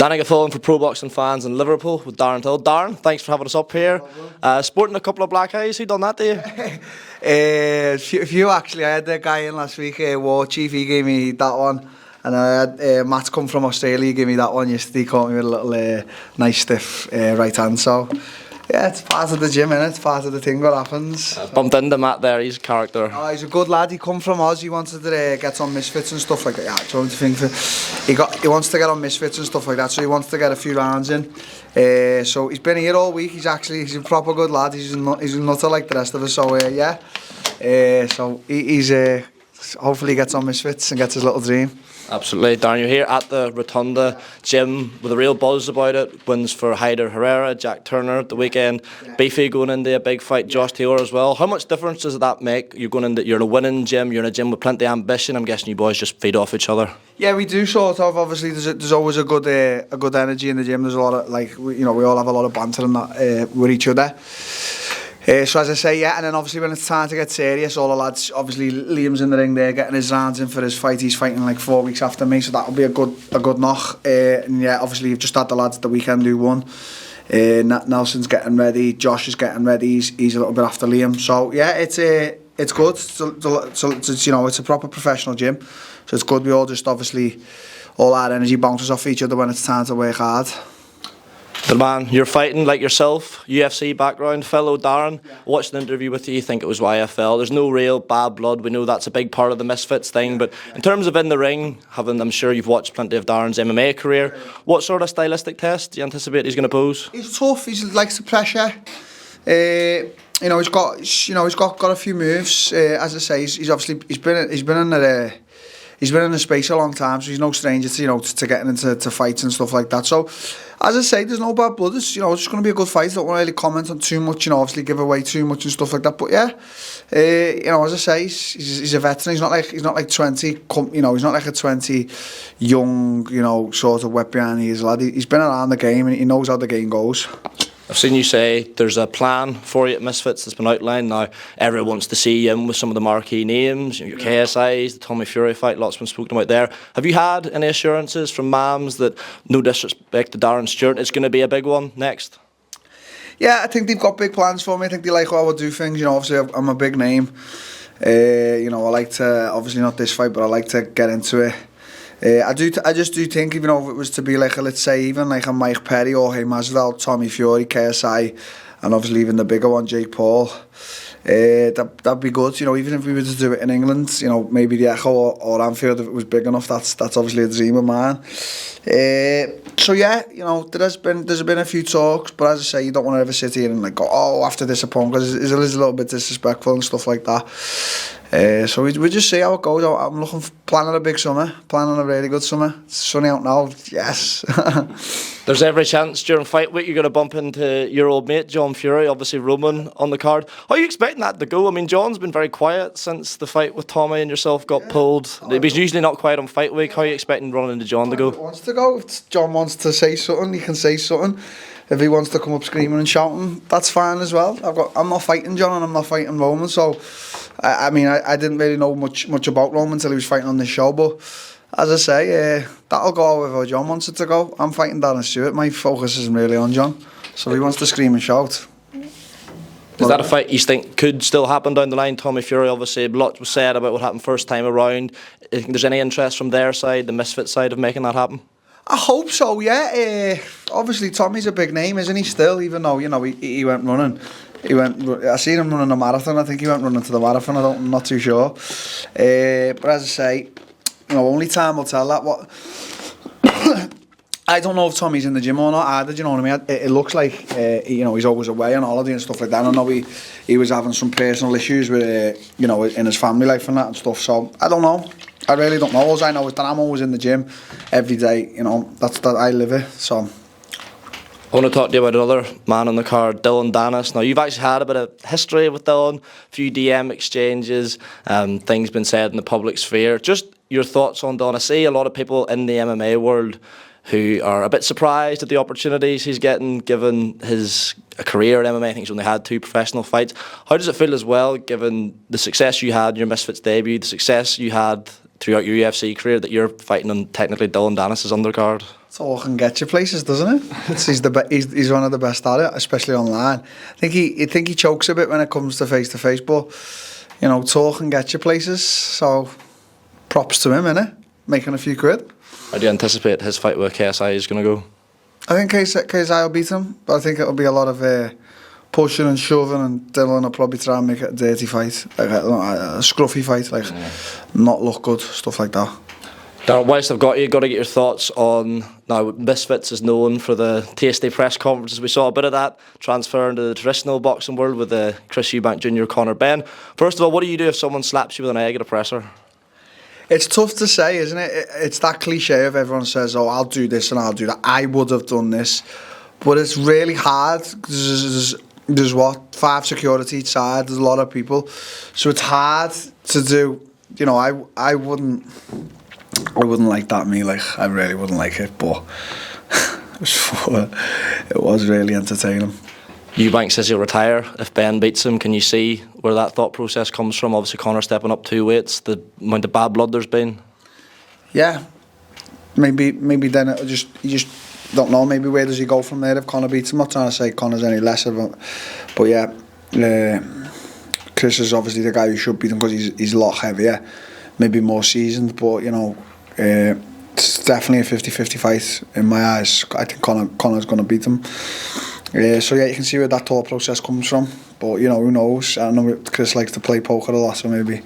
Danny for Pro Boxing Fans in Liverpool with Darren Till. Darren, thanks for having us up here. Sporting a couple of black eyes, who done that to you? A few actually. I had a guy in last week, War Chief, he gave me that one. And I had Matt come from Australia, he gave me that one yesterday, caught me with a little nice stiff right hand. So yeah, it's part of the gym, innit? It's part of the thing, what happens. Bumped into Matt there, he's a character. Oh, he's a good lad, he come from Oz, he wanted to get on Misfits and stuff like that. Yeah, do you want to think he wants to get on Misfits and stuff like that, so he wants to get a few rounds in. So he's been here all week, he's a proper good lad, he's a nutter like the rest of us, so yeah. So he's hopefully gets on Misfits and gets his little dream. Absolutely. Darren, you're here at the Rotunda Gym with a real buzz about it. Wins for Hyder Herrera, Jack Turner at the weekend. Yeah. Beefy going into a big fight, Josh Taylor as well. How much difference does that make? You're in a winning gym, you're in a gym with plenty of ambition. I'm guessing you boys just feed off each other. Yeah, we do sort of. Obviously, there's always a good energy in the gym. There's a lot of we all have a lot of banter and that with each other. So as I say, yeah, and then obviously when it's time to get serious, all the lads, obviously Liam's in the ring there getting his rounds in for his fight. He's fighting like 4 weeks after me, so that'll be a good knock. And yeah, obviously you've just had the lads at the weekend who won. Nelson's getting ready, Josh is getting ready. He's a little bit after Liam. So yeah, it's good. So it's a proper professional gym. So it's good. We all just obviously all our energy bounces off each other when it's time to work hard. But man, you're fighting like yourself, UFC background, fellow Darren. Yeah. Watched an interview with you think it was YFL. There's no real bad blood. We know that's a big part of the Misfits thing. But in terms of in the ring, I'm sure you've watched plenty of Darren's MMA career. What sort of stylistic test do you anticipate he's going to pose? He's tough. He likes the pressure. He's got a few moves. As I say, he's been in the space a long time, so he's no stranger to getting into fights and stuff like that. So, as I say, there's no bad blood. It's just going to be a good fight. I don't want to really comment on too much, obviously give away too much and stuff like that. But yeah, as I say, he's a veteran. He's not like 20. He's not like a 20 young, sort of wet behind his lad. He's been around the game and he knows how the game goes. I've seen you say there's a plan for you at Misfits that's been outlined. Now, everyone wants to see you in with some of the marquee names, your KSIs, the Tommy Fury fight, lots been spoken about there. Have you had any assurances from Mams that, no disrespect to Darren Stewart, it's going to be a big one next? Yeah, I think they've got big plans for me. I think they like how I do things. Obviously I'm a big name. I like to, obviously not this fight, but I like to get into it. I just do think, even if it was to be like let's say even like a Mike Perry or hey Masvidal, Tommy Fury, KSI, and obviously even the bigger one, Jake Paul, that'd be good. Even if we were to do it in England, maybe the Echo or Anfield, if it was big enough, that's obviously a dream of mine. So yeah, there's been a few talks, but as I say, you don't want to ever sit here and go, oh, after this opponent, because it is a little bit disrespectful and stuff like that. So we just see how it goes. I'm planning a big summer, planning a really good summer. It's sunny out now, yes. There's every chance during fight week you're going to bump into your old mate John Fury, obviously Roman on the card. How are you expecting that to go? I mean, John's been very quiet since the fight with Tommy and yourself got pulled. He's usually not quiet on fight week. How are you expecting running into John to go? He wants to go. If John wants to say something, he can say something. If he wants to come up screaming and shouting, that's fine as well. I'm not fighting John and I'm not fighting Roman, so I didn't really know much about Roman until he was fighting on this show. But as I say, that'll go however John wants it to go. I'm fighting Darren Stewart. My focus isn't really on John, so he wants to scream and shout. Is that a fight you think could still happen down the line? Tommy Fury, obviously, a lot was said about what happened first time around. Do you think there's any interest from their side, the Misfits side, of making that happen? I hope so, yeah. Obviously, Tommy's a big name, isn't he? Still, even though he went running. I seen him running a marathon. I think he went running to the marathon. I'm not too sure. But as I say, only time will tell that. What I don't know if Tommy's in the gym or not either. Do you know what I mean? It looks like he's always away on holiday and stuff like that. I know he was having some personal issues with in his family life and that and stuff. So I don't know. I really don't know. All I know is that I'm always in the gym every day. That I live it. So I want to talk to you about another man on the card, Dillon Danis. Now, you've actually had a bit of history with Dillon, a few DM exchanges, things been said in the public sphere. Just your thoughts on Dillon. I see a lot of people in the MMA world who are a bit surprised at the opportunities he's getting, given his career in MMA. I think he's only had 2 professional fights. How does it feel as well, given the success you had in your Misfits debut, the success you had throughout your UFC career that you're fighting on technically Dillon Danis' undercard? It's all can get you places, doesn't it? He's one of the best at it, especially online. I think he chokes a bit when it comes to face, but you know, talk can get you places. So props to him, innit? Making a few quid. How do you anticipate his fight with KSI is going to go? I think KSI will beat him, but I think it'll be a lot of pushing and shoving, and Dillon will probably try and make it a dirty fight, like a scruffy fight, like not look good, stuff like that. Darren, whilst I've got to get your thoughts on, now Misfits is known for the tasty press conferences. We saw a bit of that transfer into the traditional boxing world with Chris Eubank Jr, Conor Benn. First of all, what do you do if someone slaps you with an egg at a presser? It's tough to say, isn't it? It's that cliche of everyone says, oh, I'll do this and I'll do that. I would have done this. But it's really hard. There's 5 security each side. There's a lot of people. So it's hard to do. You know, I wouldn't like that, me. Like, I really wouldn't like it. But it was really entertaining. Eubank says he'll retire if Ben beats him. Can you see where that thought process comes from? Obviously, Conor stepping up 2 weights, the amount of bad blood there's been. Yeah, maybe then you just don't know. Maybe where does he go from there if Conor beats him? I'm not trying to say Conor's any less of him, but yeah, Chris is obviously the guy who should beat him because he's a lot heavier, maybe more seasoned. But you know, it's definitely a 50-50 fight in my eyes. I think Conor's going to beat him. So yeah, you can see where that thought process comes from. But you know, who knows? I know Chris likes to play poker a lot, so maybe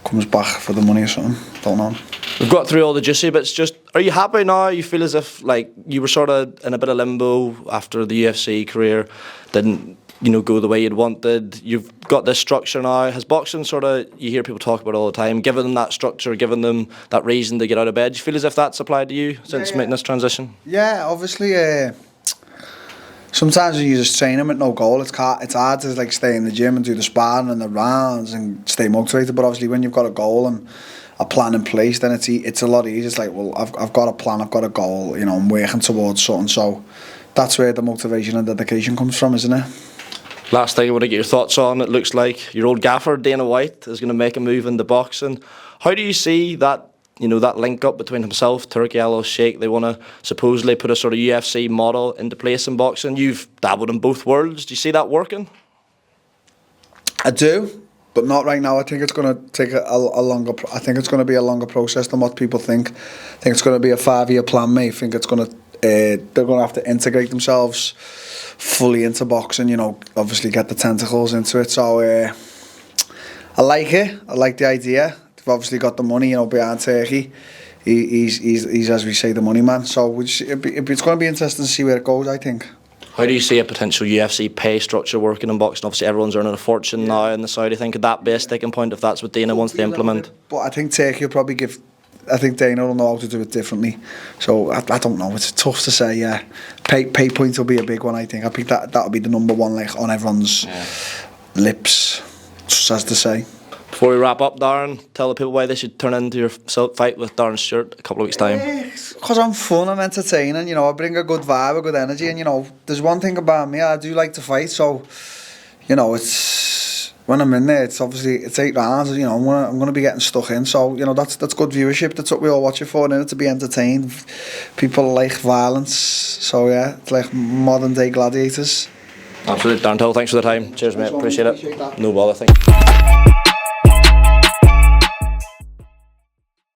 comes back for the money or something. Don't know. We've got through all the juicy bits. Just, are you happy now? You feel as if like you were sort of in a bit of limbo after the UFC career, didn't go the way you'd wanted. You've got this structure now. Has boxing sort of, you hear people talk about it all the time, given them that structure, given them that reason to get out of bed? Do you feel as if that's applied to you since making this transition? Yeah, obviously. Sometimes when you just train with no goal, it's hard to like stay in the gym and do the sparring and the rounds and stay motivated. But obviously, when you've got a goal and a plan in place, then it's a lot easier. It's like, well, I've got a plan, I've got a goal. You know, I'm working towards something. So that's where the motivation and dedication comes from, isn't it? Last thing I want to get your thoughts on. It looks like your old gaffer Dana White is going to make a move into boxing. How do you see that? That link up between himself, Turki Al-Sheikh, they want to supposedly put a sort of UFC model into place in boxing. You've dabbled in both worlds. Do you see that working? I do, but not right now. I think it's going to take a longer. I think it's going to be a longer process than what people think. I think it's going to be a 5-year plan. I think it's going to. They're going to have to integrate themselves fully into boxing. Obviously get the tentacles into it. So I like it. I like the idea. Obviously got the money, behind Turkey. He's as we say, the money man. So it's going to be interesting to see where it goes, I think. How do you see a potential UFC pay structure working in boxing? Obviously everyone's earning a fortune now in the Saudi thing. Could that be a sticking point if that's what Dana wants to implement? But I think Turkey will probably I think Dana will know how to do it differently. So I don't know. It's tough to say. Yeah, pay point will be a big one. I think that'll be the number one, like on everyone's lips, just as to say. Before we wrap up, Darren, tell the people why they should turn into your fight with Darren Stewart a couple of weeks' time. Because I'm fun, I'm entertaining, I bring a good vibe, a good energy, and there's one thing about me, I do like to fight, so it's when I'm in there, it's 8 rounds, I'm going to be getting stuck in, so that's good viewership. That's what we all watch it for, to be entertained. People like violence, so yeah, it's like modern day gladiators. Absolutely, Darren Till, thanks for the time. Cheers, mate, appreciate it. No bother, thank you.